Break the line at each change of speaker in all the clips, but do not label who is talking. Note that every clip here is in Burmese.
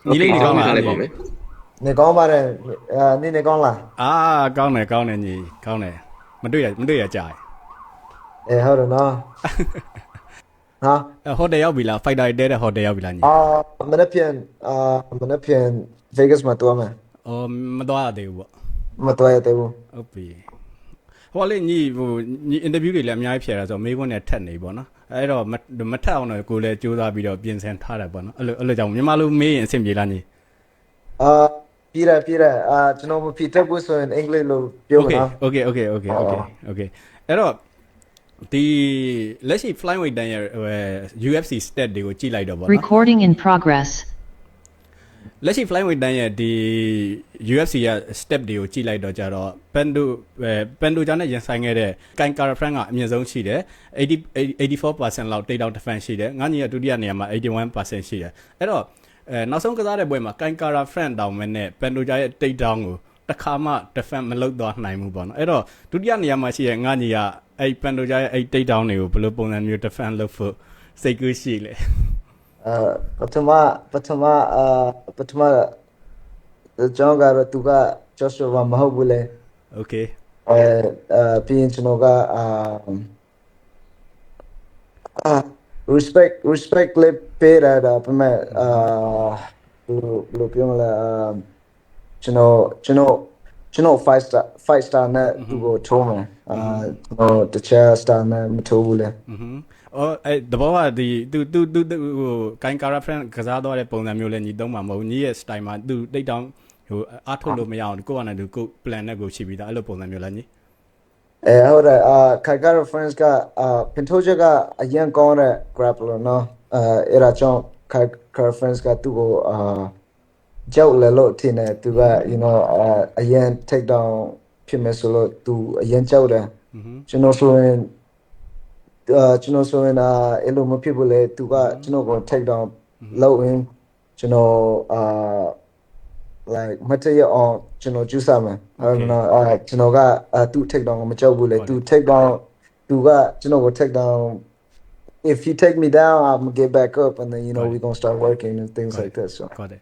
ညီလေးနေကောင်းလား
လိုက်ပါမယ်
နေကောင်းပါတယ်နေနေကောင်းလား
ကောင်းတယ်ညီကောင်းတယ်မတွေ့ရကြာ
ဟုတ်တယ်နော်ဟာ
ဟိုတယ်ရောက်ပြီလား fighter တဲတဲ့ဟိုတယ်ရောက်ပြီလားညီ
မနေ့ပြန် Vegas မှာတွားမယ်
အော်မသွားရသေးဘူးပေါ့
မတွားရသေးဘူး
ဟုတ်ပြီဟိုလေညီ interview တွေလည်းအများကြီးဖြေတာဆိုမေးခွန်းနဲ့ထက်နေပေါ့နော်အဲ့တော့မထက်အောင်တော့ကိုလည်းစူးစမ်းပြီးတော့ပြင်ဆင်ထားတယ်ပေါ့နော်အဲ့လိုကြောင့်မြန်မာလိုမေးရင်အဆင်ပြေလားညီ
ပြည်တယ်ကျွန်တော်မဖြစ်တဲ့ဘူးဆိုရင်အင်္ဂလိပ်လိုပြောမှာနော်
Okay အဲ့တော့ဒီလက်ရှိ flyweight တန်းရဲ့ UFC stat တွေကိုကြည့်လိုက်တော့ပေါ့နော်
Recording in progress.
လက်ရှိ flyweight တန်းရဲ့ဒီ UFC ရဲ့ step တွေကိုကြည့်လိုက်တော့ကြတော့ Pendo ဂျာနဲ့ရင်ဆိုင်ခဲ့တဲ့ Kai Kara France ကအမြင့်ဆုံးရှိတယ်84% လောက် takedown defense ရှိတယ်ငါညီကဒုတိယနေရာမှာ81% ရှိတယ်အဲ့တော့နောက်ဆုံးကစားတဲ့ပွဲမှာ Kai Kara France တောင်မဲ့နဲ့ Pendo ဂျာရဲ့ takedown ကိုတစ်ခါမှ defense မလုပ်သွားနိုင်ဘူးပေါ့နော်အဲ့တော့ဒုတိယနေရာမှာရှိတဲ့ငါညီကအဲ့ Pendo ဂျာရဲ့အဲ့ takedown တွေကိုဘယ်လိုပုံစံမျိုး defense လုပ်ဖို့စိတ်ကူးရှိလဲ
ပထမကျွန်တော်ကတော့သူက Joshua မဟုတ်ဘူးလေ
Okay
ပြီးရင်ကျွန်တော်ကrespect လေးပေးရတာပြမဲ့ဘယ်လိုပြောမလဲကျွန်တော် five star နဲ့သူကိုထိုးမယ်ကျွန်တော်တခြား star နဲ့မထိုးဘူးလေ
အော်အဲ့တဘောကဒီသူဟို Kai Kara France ကစားတော့တဲ့ပုံစံမျိုးလဲညီသုံးမှာမဟုတ်ညီရဲ့ style မှာသူတိတ်တောင်ဟိုအားထုတ်လို့မရအောင်ကိုယ့်အနေနဲ့သူကို plan နဲ့ကိုရှိပြီးသားအဲ့လိုပုံစံမျိုးလားညီ
ဟုတ်တယ်Kai Kara France ကPantoja ကအရင်ကောင်းတဲ့ grappler နော်အဲ့ဒါကြောင့် Kai Kara France ကသူ့ကိုကြောက်လဲလို့ထင်တယ်သူက you know အရင် take down ဖြစ်မယ်ဆိုလို့သူအရင်ကြောက်တယ်ကျွန်တော်ဆိုရင်အဲ့လိုမဖြစ်ဘူးလေသူကကျွန်တော်ကို take down လုပ်ရင်ကျွန်တော်like မတရအောင်ကျွန်တော်ကျူးစားမယ်ဟုတ်နော်ကျွန်တော်ကသူ take down ကိုမကြောက်ဘူးလေသူ take down သူကကျွန်တော်ကို take down if you take me down I'm gonna get back up and then you know we're going to start working and things like that so
ဟုတ်တယ်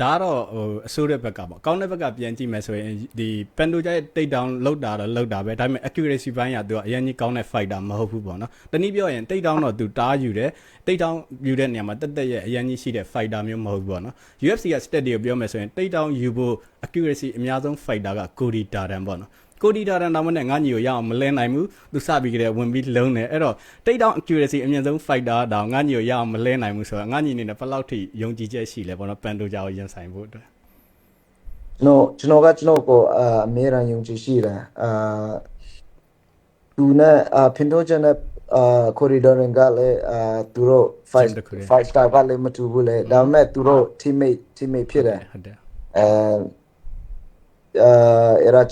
ဒါတော့ဟိုအဆိုးတဲ့ဘက်ကပေါ့ကောင်းတဲ့ဘက်ကပြန်ကြည့်မယ်ဆိုရင်ဒီ Pendo ရဲ့ take down လောက်တာတော့လောက်တာပဲဒါပေမဲ့ accuracy ဘိုင်းကသူကအရင်ကြီးကောင်းတဲ့ fighter မဟုတ်ဘူးပေါ့နော်တနည်းပြောရင် take down တော့သူတားယူတယ် take down ယူတဲ့နေရာမှာတက်ရဲ့အရင်ကြီးရှိတဲ့ fighter မျိုးမဟုတ်ဘူးပေါ့နော် UFC က stat တွေကိုပြောမယ်ဆိုရင် take down ယူဖို့ accuracy အများဆုံး fighter က Cody Garbrandt ပေါ့နော်ကိုဒီတာရန်တောင်နဲ့ငါညီကိုရအောင်မလဲနိုင်ဘူးသူစပြီးကြတဲ့ဝင်ပြီးလုံးတယ်အဲ့တော့တိတ်တောင် accuracy အမြင့်ဆုံး fighter တောင်ငါညီကိုရအောင်မလဲနိုင်ဘူးဆိုတော့ငါညီအနေနဲ့ဘယ်လောက်ထိယုံကြည်ချက်ရှိလဲပေါ့နော်ပန်တိုဂျာကိုရင်ဆိုင်ဖို့အတွက်
ကျွန်တော်ကိုအမြဲတမ်းယုံကြည်ရှိတယ်သူနဲ့ဖင်တိုဂျန်နဲ့corridor ကလည်းသူတို့ five star ကလည်းမတူဘူးလေဒါပေမဲ့သူတို့ teammate ဖြစ်တယ်
ဟုတ်တယ်
era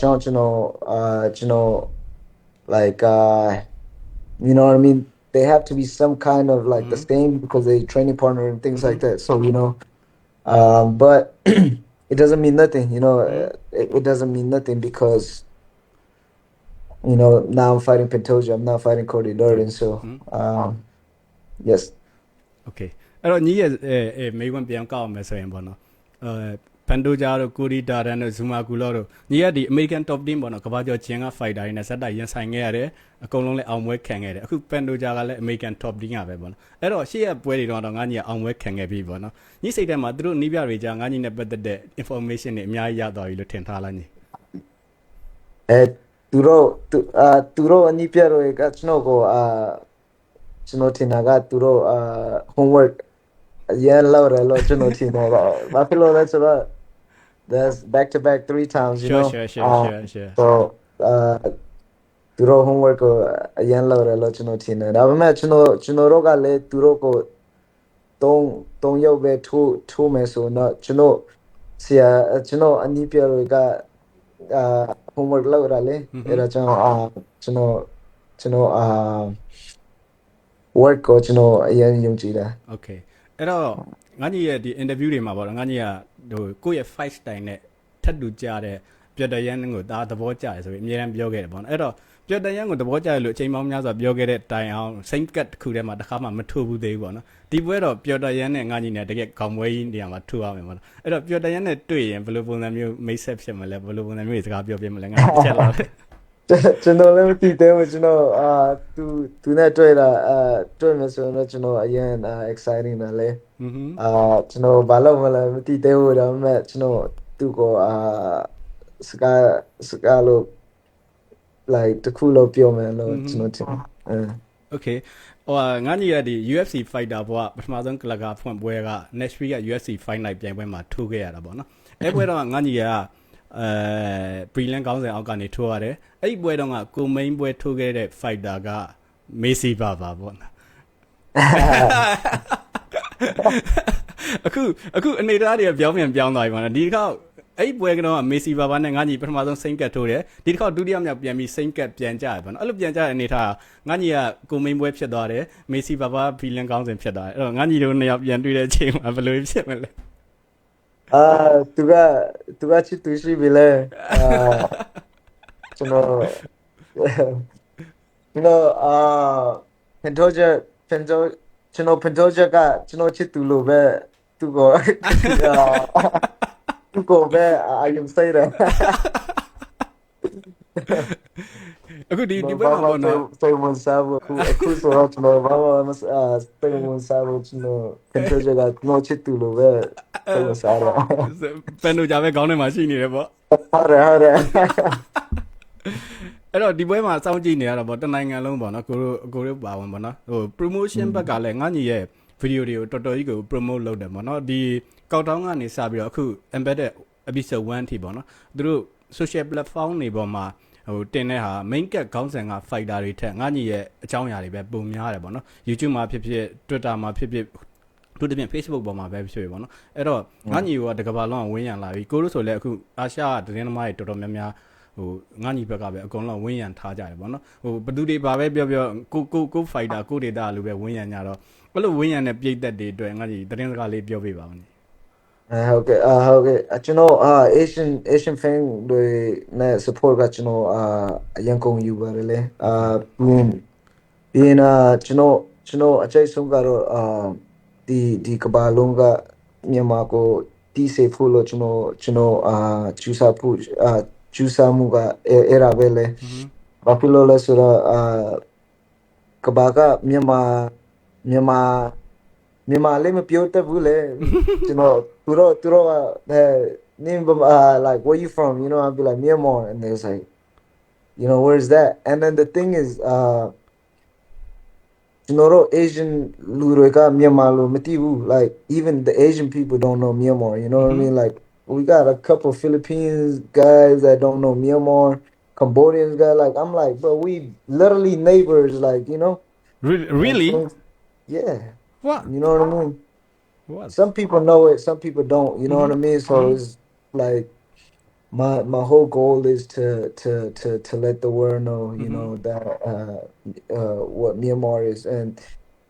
like you know what I mean they have to be some kind of like the same because they training partner and things like that so you know but it doesn't mean nothing you know it doesn't mean nothing because you know now I'm fighting Pantoja I'm not fighting Cody Durden so yes
okay အဲ့တော့ညီရဲ့မေးခွန်းပြန်ကောက်အောင်မယ်ဆိုရင်ပေါ့နော်ပန်တိုဂျာတို့ကိုရီတာရန်တို့ဇူမာကူလောတို့ညီရဒီ American Top Team ပေါ့နော်ကမ္ဘာကျော်ချင်းက fighter တွေနဲ့ဇက်တိုက်ရင်ဆိုင်ခဲ့ရတယ်အကုန်လုံးလည်းအောင်ပွဲခံခဲ့တယ်အခုပန်တိုဂျာကလည်း American Top Team ကပဲပေါ့နော်အဲ့တော့ရှေ့ရပွဲတွေတော့ငါညီကအောင်ပွဲခံခဲ့ပြီပေါ့နော်ညီစိတ်ထဲမှာသူတို့နီးပြတွေကြားငါညီနဲ့ပတ်သက်တဲ့ information တွေအများကြီးရသွားပြီလို့ထင်ထားလားညီ
သူတို့အနီးပြတွေကကျွန်တော်ကိုကျွန်တော်ထင်တာကသူတို့homework အရင်လောက်တယ်လို့ကျွန်တော်ထင်တော့ဘာဖြစ်လို့လဲဆိုတော့ that's back to back 3 times you know
sure
so သူတို့ homework ကိုအရင်လောက်တယ်လို့ကျွန်တော်ထင်တယ်ဒါပေမဲ့ကျွန်တော်တို့ကလည်းသူတို့ကို3ရောက်ပဲထိုးမယ်ဆိုတော့ကျွန်တော်အနီးပြတွေက homework လောက်ရလေအဲ့ဒါကြောင့်ကျွန်တော်work ကိုကျွန်တော်အရင်ယုံကြည်တယ်
okay အဲ့တော့ငါညီရဲ့ဒီ interview တွေမှာပေါ့နော်ငါညီကဟိုကိုယ့်ရဲ့ fight style နဲ့ထပ်တူကြတဲ့ပြတ်တရန်ကိုဒါသဘောကျတယ်ဆိုပြီးအများအားပြောခဲ့တယ်ပေါ့နော်အဲ့တော့ ပြောတရန်ကိုတဘောကြရလို့အချိန်ပေါင်းများစွာပြောခဲ့တဲ့တိုင်အောင် same cut တစ်ခုထဲမှာတစ်ခါမှမထိုးဘူးသေးဘူးပေါ့နော်ဒီပွဲတော့ပြောတရန်နဲ့ငါညီနဲ့တကယ်ခေါင်းပွဲကြီးနေရာမှာထိုးရမယ်ပေါ့နော်အဲ့တော့ပြောတရန်နဲ့တွေ့ရင်ဘယ်လိုပုံစံမျိုးမိတ်ဆက်ဖြစ်မလဲဘယ်လိုပုံစံမျိုးစကားပြောပြမလဲငါတစ်ချက်လောက်
ကျွန်တော်လည်းမသိသေးဘူးကျွန်တော်သူနဲ့တွေ့တာတွေ့မယ်ဆိုတော့ကျွန်တော်အရင်exciting တယ်လေကျွန်တော်ဘာလို့မလဲမသိသေးဘူးဒါပေမဲ့ကျွန်တော်သူ့ကိုစကားလို့ like တခုလို့ပြောမယ်လို့ကျွန်တော်ထင်
Okay ဟိုငါညီရဒီ UFC fighter ဘွားပထမဆုံးကလကာဖွင့်ပွဲက next week က UFC fight night ပြိုင်ပွဲမှာထိုးခဲ့ရတာပေါ့နော်အဲ့ပွဲတော့ငါညီရbrilliant ကောင်းစဉ်အောက်ကနေထိုးရတယ်အဲ့ဒီပွဲတော့ကကိုမိန်ပွဲထိုးခဲ့တဲ့ fighter ကမေစီဘာပါပေါ့နော်အခုအနေသားတွေပြောင်းပြန်ပြောင်းသွားပြီပေါ့နော်ဒီတစ်ခါအဲ့ပွဲကတော့မေစီဘာဘာနဲ့ငါညီပထမဆုံးစိမ့်ကတ်ထိုးတယ်ဒီတစ်ခါဒုတိယမြောက်ပြန်ပြီးစိမ့်ကတ်ပြန်ကြရပေါ့နော်အဲ့လိုပြန်ကြတဲ့အနေထားငါညီကကိုမိန်ပွဲဖြစ်သွားတယ်မေစီဘာဘာဘီလန်ကောင်းစဉ်ဖြစ်သွားတယ်အဲ့တော့ငါညီတို့နှစ်ယောက်ပြန်တွေ့တဲ့အချိန်မှာဘယ်လိုဖြစ်မလဲ
သူကချစ်သူရှိပြီလေကျွန်တော်ကျွန်တော်ဖန်တိုဂျာကကျွန်တော်ချစ်သူလို့ပဲသူကိုသူကိုပဲအာယုံစိတ်တယ်
အခုဒီပွဲမှာပေါ့နော်
စိတ်ဝင်စားဖို့အခုဆိုတော့ကျွန်တော်ဘာမှစိတ်ဝင်စားဖို့ကျွန်တော်ဖန်တိုဂျာကကျွန်တော်ချစ်သူလို့ပဲစိတ်ဝင်စားတယ်
ပန်တို့ကြပဲခေါင်းထဲမှာရှိနေတယ်ပေါ့
ဟုတ်တယ်
အဲ့တော့ဒီပွဲမှာစောင့်ကြည့်နေရတာပေါ့တနိုင်ငံလုံးပေါ့နော်ကိုတို့ပါဝင်ပေါ့နော်ဟို promotion ဘက်ကလည်းငါညီရဲ့ video တွေကိုတော်တော်ကြီးကို promote လုပ်တယ်ပေါ့နော်ဒီကောက်တောင်းကနေစပြီးတော့အခု embedded episode 1အထိပေါ့နော်သူတို့ social platform တွေပေါ်မှာဟိုတင်တဲ့ဟာ main cat ခေါင်းစဉ်က fighter တွေထက်ငါညီရဲ့အကြောင်းအရာတွေပဲပုံများတယ်ပေါ့နော် YouTube မှာဖြစ်ဖြစ် Twitter မှာဖြစ်ဖြစ်တို့တပြင်း Facebook ပေါ်မှာပဲဖြစ်ဖြစ်ပေါ့နော်အဲ့တော့ငါညီကတကဘာလုံးဝင်းရံလာပြီကိုတို့ဆိုလည်းအခုအာရှသတင်းသမားတွေတော်တော်များများဟိုငါညီဘက်ကပဲအကုန်လုံးဝင်းရံထားကြတယ်ပေါ့နော်ဟိုဘသူတွေပါပဲပြောကို fighter ကို data လိုပဲဝင်းရံကြတော့အဲ့လိုဝင်းရံတဲ့ပြည်သက်တွေအတွက်ငါညီသတင်းစကားလေးပြောပြပါဦးနိ
ဟုတ်ကဲ့ကျွန်တော်Asian fan တွေနဲ့ support ကကျွန်တော်အရင်ကုန်ယူပါတယ်လေပြီးရင်ကျွန်တော်အချိတ်ဆုံးကတော့ဒီကဘာလုံးကမြန်မာကိုတီးစေဖို့လို့ကျွန်တော်ကျူစာမှုကအဲ့ဒါပဲလေဘာဖြစ်လို့လဲဆိုတော့ကဘာကမြန်မာလည်းမပြောတတ်ဘူးလေကျွန်တော်သူတို့ကname like where you from you know I'll be like Myanmar and they're like you know where's that and then the thing is you know Asian လူတွေကမြန်မာလိုမသိဘူး like even the Asian people don't know Myanmar you know what I mean like we got a couple Philippines guys that don't know Myanmar Cambodians guys like I'm like bro we literally neighbors like you know
really
yeah
what
you know what I mean
what
some people know it some people don't you know what I mean so it's like my whole goal is to let the world know you know that what Myanmar is and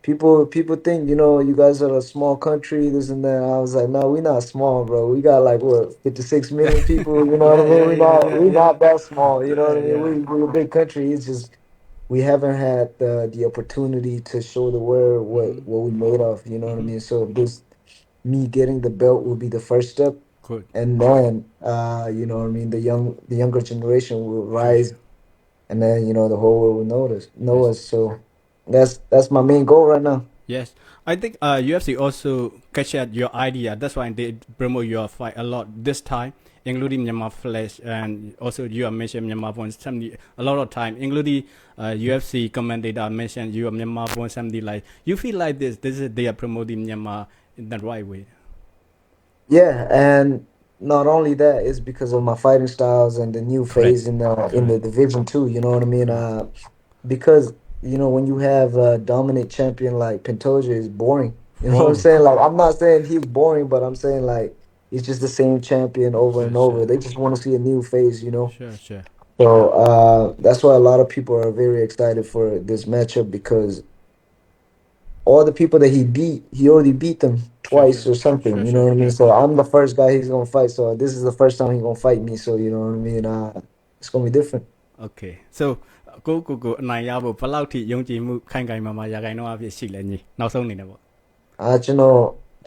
people think you know you guys are a small country this and that I was like no we're not small bro we got like what 56 million people you know what I mean we're not that small you know what I mean we're a big country it's just we haven't had the opportunity to show the world what we made of you know what I mean so this me getting the belt will be the first step
good
and then you know what I mean the younger generation will rise and then you know the whole world will know us so that's my main goal right now
yes I think UFC also catch at your idea that's why they promote your fight a lot this time including Myanmar Flash and also you have mentioned Myanmar Born something a lot of time including UFC commentator mentioned you are Myanmar Born something like you feel like this is they are promoting Myanmar in the right way
yeah and not only that it's because of my fighting styles and the new phase in the division too you know what I mean because you know when you have a dominant champion like Pantoja is boring you know what I'm saying like I'm not saying he's boring but I'm saying like it's just the same champion over and over they just want to see a new phase you know
sure
so that's why a lot of people are very excited for this matchup because all the people that he already beat them twice or something you know what I mean so I'm the first guy he's gonna fight so this is the first time he's gonna fight me so you know what I mean it's gonna be different
okay so ကိုအနိုင်ရဖို့ဘယ်လောက်ထိယုံကြည်မှုခိုင်ခိုင်မာမာရာခိုင်နှုန်းအဖြစ်ရှိလဲညီနောက်ဆုံးအနေနဲ့ပေါ့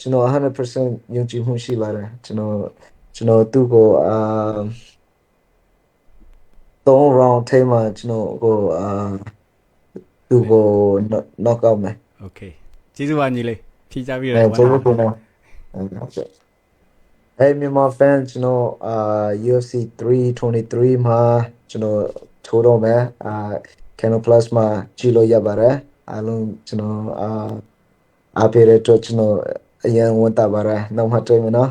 ကျွန်တော်100% ယုံကြည်မှုရှိပါတယ်ကျွန်တော်သူ့ကို3 round ထဲမှာကျွန်တော်ကိုသူ့ကို knock out မယ်
โอเคကျေးဇူးပါညီလေးဖြေချပြီး
အဲ
တော့
ကျွန်တော်ကိုနော်အဲ့မြန်မာ fan ကျွန်တော်UFC 323မှာကျွန်တော်ထိုးတော့မယ်Canon Plus မှာကြည့်လို့ရပါတယ်အားလုံးကျွန်တော်အားပေးတဲ့အတွက်ကျွန်တော်အရင်ဝန်တာပါတယ်နောက်မှတွေ့မယ်နော်